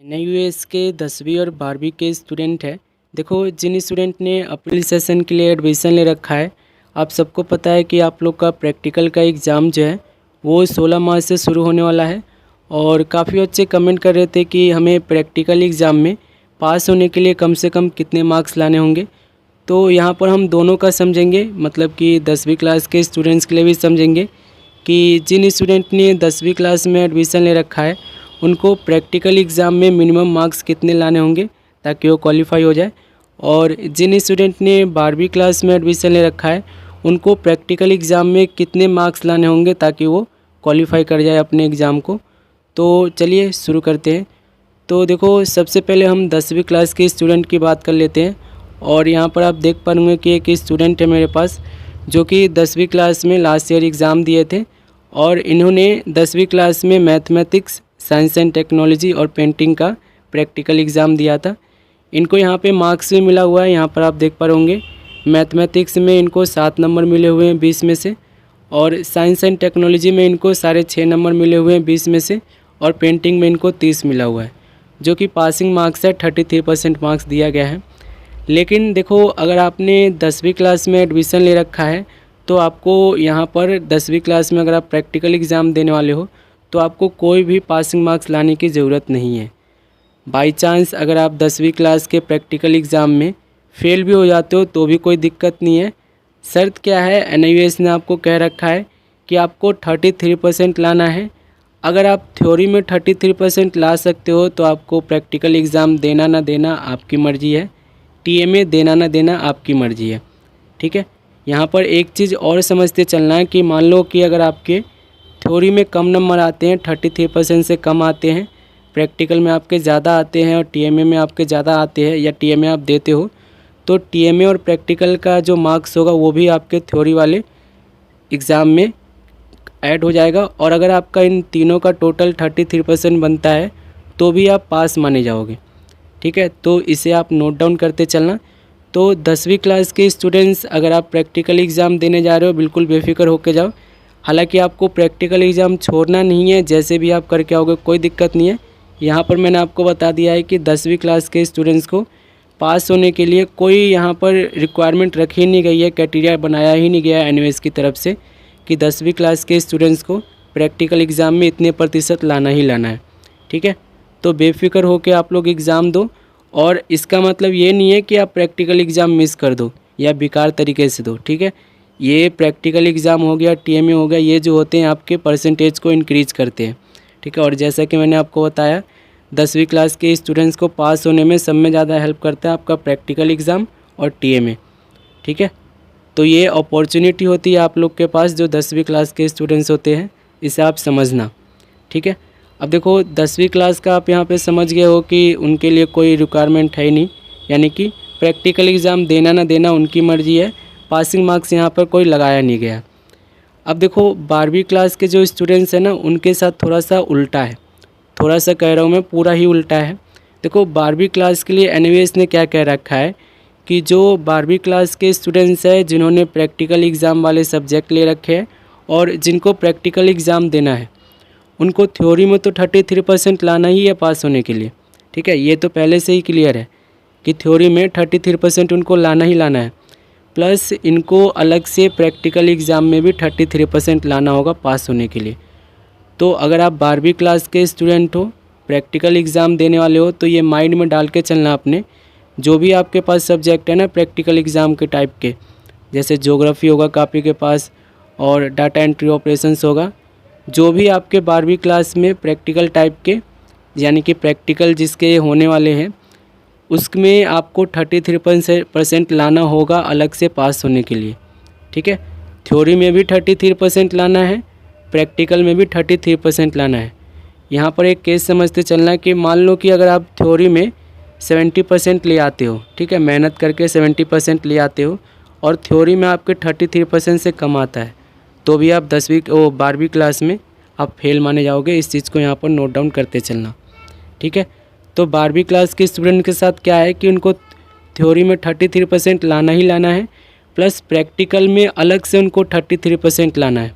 NIUS के 10वीं और 12वीं के स्टूडेंट हैं। देखो, जिन स्टूडेंट ने अप्रैल सेशन के लिए एडमिशन ले रखा है, आप सबको पता है कि आप लोग का प्रैक्टिकल का एग्ज़ाम जो है वो 16 मार्च से शुरू होने वाला है। और काफ़ी बच्चे कमेंट कर रहे थे कि हमें प्रैक्टिकल एग्ज़ाम में पास होने के लिए कम से कम कितने मार्क्स लाने होंगे। तो यहाँ पर हम दोनों का समझेंगे, मतलब कि 10वीं क्लास के स्टूडेंट्स के लिए भी समझेंगे कि जिन स्टूडेंट ने 10वीं क्लास में एडमिशन ले रखा है उनको प्रैक्टिकल एग्ज़ाम में मिनिमम मार्क्स कितने लाने होंगे ताकि वो क्वालिफाई हो जाए, और जिन स्टूडेंट ने 12वीं क्लास में एडमिशन ले रखा है उनको प्रैक्टिकल एग्ज़ाम में कितने मार्क्स लाने होंगे ताकि वो क्वालिफाई कर जाए अपने एग्ज़ाम को। तो चलिए शुरू करते हैं। तो देखो, सबसे पहले हम 10वीं क्लास के स्टूडेंट की बात कर लेते हैं। और यहाँ पर आप देख पाएंगे कि एक स्टूडेंट है मेरे पास जो कि 10वीं क्लास में लास्ट ईयर एग्ज़ाम दिए थे, और इन्होंने 10वीं क्लास में मैथमेटिक्स, साइंस एंड टेक्नोलॉजी और पेंटिंग का प्रैक्टिकल एग्ज़ाम दिया था। इनको यहाँ पे मार्क्स भी मिला हुआ है, यहाँ पर आप देख पा होंगे। मैथमेटिक्स में इनको 7 नंबर मिले हुए हैं 20 में से, और साइंस एंड टेक्नोलॉजी में इनको 6.5 नंबर मिले हुए हैं 20 में से, और पेंटिंग में इनको 30 मिला हुआ है, जो कि पासिंग मार्क्स है। 33% मार्क्स दिया गया है। लेकिन देखो, अगर आपने 10वीं क्लास में एडमिशन ले रखा है तो आपको यहाँ पर 10वीं क्लास में अगर आप प्रैक्टिकल एग्ज़ाम देने वाले हो तो आपको कोई भी पासिंग मार्क्स लाने की ज़रूरत नहीं है। बाई चांस अगर आप 10वीं क्लास के प्रैक्टिकल एग्ज़ाम में फ़ेल भी हो जाते हो तो भी कोई दिक्कत नहीं है। शर्त क्या है, NIUS ने आपको कह रखा है कि आपको 33% लाना है। अगर आप थ्योरी में 33% ला सकते हो तो आपको प्रैक्टिकल एग्ज़ाम देना ना देना आपकी मर्ज़ी है। TMA देना ना देना आपकी मर्ज़ी है, ठीक है। यहाँ पर एक चीज़ और समझते चलना है कि मान लो कि अगर आपके थ्योरी में कम नंबर आते हैं, 33% से कम आते हैं, प्रैक्टिकल में आपके ज़्यादा आते हैं और TMA में आपके ज़्यादा आते हैं, या TMA आप देते हो, तो TMA और प्रैक्टिकल का जो मार्क्स होगा वो भी आपके थ्योरी वाले एग्ज़ाम में ऐड हो जाएगा। और अगर आपका इन तीनों का टोटल 33% बनता है तो भी आप पास माने जाओगे, ठीक है। तो इसे आप नोट डाउन करते चलना। तो 10वीं क्लास के स्टूडेंट्स, अगर आप प्रैक्टिकल एग्ज़ाम देने जा रहे हो बिल्कुल बेफिक्र होकर जाओ। हालांकि आपको प्रैक्टिकल एग्ज़ाम छोड़ना नहीं है, जैसे भी आप करके आओगे कोई दिक्कत नहीं है। यहाँ पर मैंने आपको बता दिया है कि 10वीं क्लास के स्टूडेंट्स को पास होने के लिए कोई यहाँ पर रिक्वायरमेंट रखी नहीं गई है, क्राइटेरिया बनाया ही नहीं गया है NIUS की तरफ से कि 10वीं क्लास के स्टूडेंट्स को प्रैक्टिकल एग्ज़ाम में इतने प्रतिशत लाना ही लाना है, ठीक है। तो बेफिक्र होकर आप लोग एग्ज़ाम दो, और इसका मतलब ये नहीं है कि आप प्रैक्टिकल एग्ज़ाम मिस कर दो या बेकार तरीके से दो, ठीक है। ये प्रैक्टिकल एग्ज़ाम हो गया, TMA हो गया, ये जो होते हैं आपके परसेंटेज को इंक्रीज़ करते हैं, ठीक है। और जैसा कि मैंने आपको बताया, 10वीं क्लास के स्टूडेंट्स को पास होने में सब में ज़्यादा हेल्प करता है आपका प्रैक्टिकल एग्ज़ाम और TMA, ठीक है। तो ये अपॉर्चुनिटी होती है आप लोग के पास जो 10वीं क्लास के स्टूडेंट्स होते हैं, इसे आप समझना, ठीक है। अब देखो, 10वीं क्लास का आप यहाँ पे समझ गए हो कि उनके लिए कोई रिक्वायरमेंट है ही नहीं, यानी कि प्रैक्टिकल एग्ज़ाम देना ना देना उनकी मर्ज़ी है। पासिंग मार्क्स यहाँ पर कोई लगाया नहीं गया। अब देखो, 12वीं क्लास के जो स्टूडेंट्स हैं ना, उनके साथ थोड़ा सा उल्टा है। थोड़ा सा कह रहा हूँ मैं, पूरा ही उल्टा है। देखो, 12वीं क्लास के लिए NIUS ने क्या कह रखा है कि जो 12वीं क्लास के स्टूडेंट्स हैं जिन्होंने प्रैक्टिकल एग्ज़ाम वाले सब्जेक्ट ले रखे हैं और जिनको प्रैक्टिकल एग्ज़ाम देना है, उनको थ्योरी में तो 33% लाना ही है पास होने के लिए, ठीक है। ये तो पहले से ही क्लियर है कि थ्योरी में 33% उनको लाना ही लाना है, प्लस इनको अलग से प्रैक्टिकल एग्ज़ाम में भी 33% लाना होगा पास होने के लिए। तो अगर आप 12वीं क्लास के स्टूडेंट हो, प्रैक्टिकल एग्ज़ाम देने वाले हो, तो ये माइंड में डाल के चलना अपने, जो भी आपके पास सब्जेक्ट है ना प्रैक्टिकल एग्ज़ाम के टाइप के, जैसे ज्योग्राफी होगा कापी के पास, और डाटा एंट्री ऑपरेशंस होगा, जो भी आपके 12वीं क्लास में प्रैक्टिकल टाइप के, यानी कि प्रैक्टिकल जिसके होने वाले हैं, उसमें आपको 33% लाना होगा अलग से पास होने के लिए, ठीक है। थ्योरी में भी 33% लाना है, प्रैक्टिकल में भी 33% लाना है। यहाँ पर एक केस समझते चलना कि मान लो कि अगर आप थ्योरी में 70% ले आते हो, ठीक है, मेहनत करके 70% ले आते हो, और थ्योरी में आपके 33% से कम आता है, तो भी आप 12वीं क्लास में आप फेल माने जाओगे। इस चीज़ को यहाँ पर नोट डाउन करते चलना, ठीक है। तो 12वीं क्लास के स्टूडेंट के साथ क्या है कि उनको थ्योरी में 33% लाना ही लाना है, प्लस प्रैक्टिकल में अलग से उनको 33% लाना है।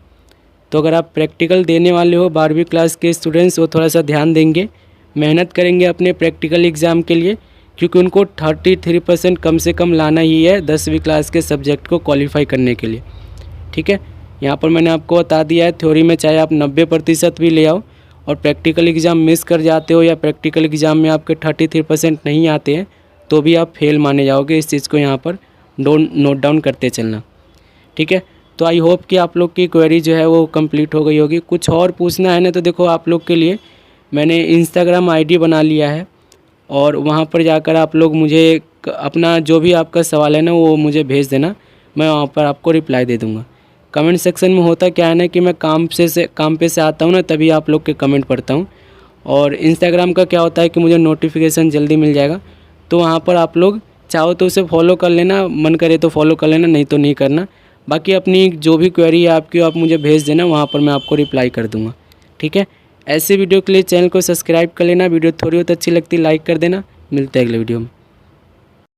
तो अगर आप प्रैक्टिकल देने वाले हो 12वीं क्लास के स्टूडेंट्स, वो थोड़ा सा ध्यान देंगे। मेहनत करेंगे अपने प्रैक्टिकल एग्ज़ाम के लिए, क्योंकि उनको 33% कम से कम लाना ही है 10वीं क्लास के सब्जेक्ट को क्वालिफाई करने के लिए। ठीक है, यहाँ पर मैंने आपको बता दिया है, थ्योरी में चाहे आप 90% भी ले आओ और प्रैक्टिकल एग्ज़ाम मिस कर जाते हो या प्रैक्टिकल एग्ज़ाम में आपके 33% नहीं आते हैं तो भी आप फेल माने जाओगे। इस चीज़ को यहाँ पर नोट डाउन करते चलना। ठीक है, तो आई होप कि आप लोग की क्वेरी जो है वो कंप्लीट हो गई होगी। कुछ और पूछना है ना तो देखो, आप लोग के लिए मैंने इंस्टाग्राम आईडी बना लिया है और वहाँ पर जाकर आप लोग मुझे अपना जो भी आपका सवाल है ना वो मुझे भेज देना, मैं वहाँ पर आपको रिप्लाई दे दूँगा। कमेंट सेक्शन में होता क्या है ना कि मैं काम पे से आता हूँ ना, तभी आप लोग के कमेंट पढ़ता हूँ। और इंस्टाग्राम का क्या होता है कि मुझे नोटिफिकेशन जल्दी मिल जाएगा, तो वहाँ पर आप लोग चाहो तो उसे फॉलो कर लेना, मन करे तो फॉलो कर लेना, नहीं तो नहीं करना। बाकी अपनी जो भी क्वेरी है आपकी आप मुझे भेज देना, वहाँ पर मैं आपको रिप्लाई कर दूँगा। ठीक है, ऐसे वीडियो के लिए चैनल को सब्सक्राइब कर लेना। वीडियो थोड़ी बहुत अच्छी लगती लाइक कर देना। मिलते हैं अगले वीडियो में।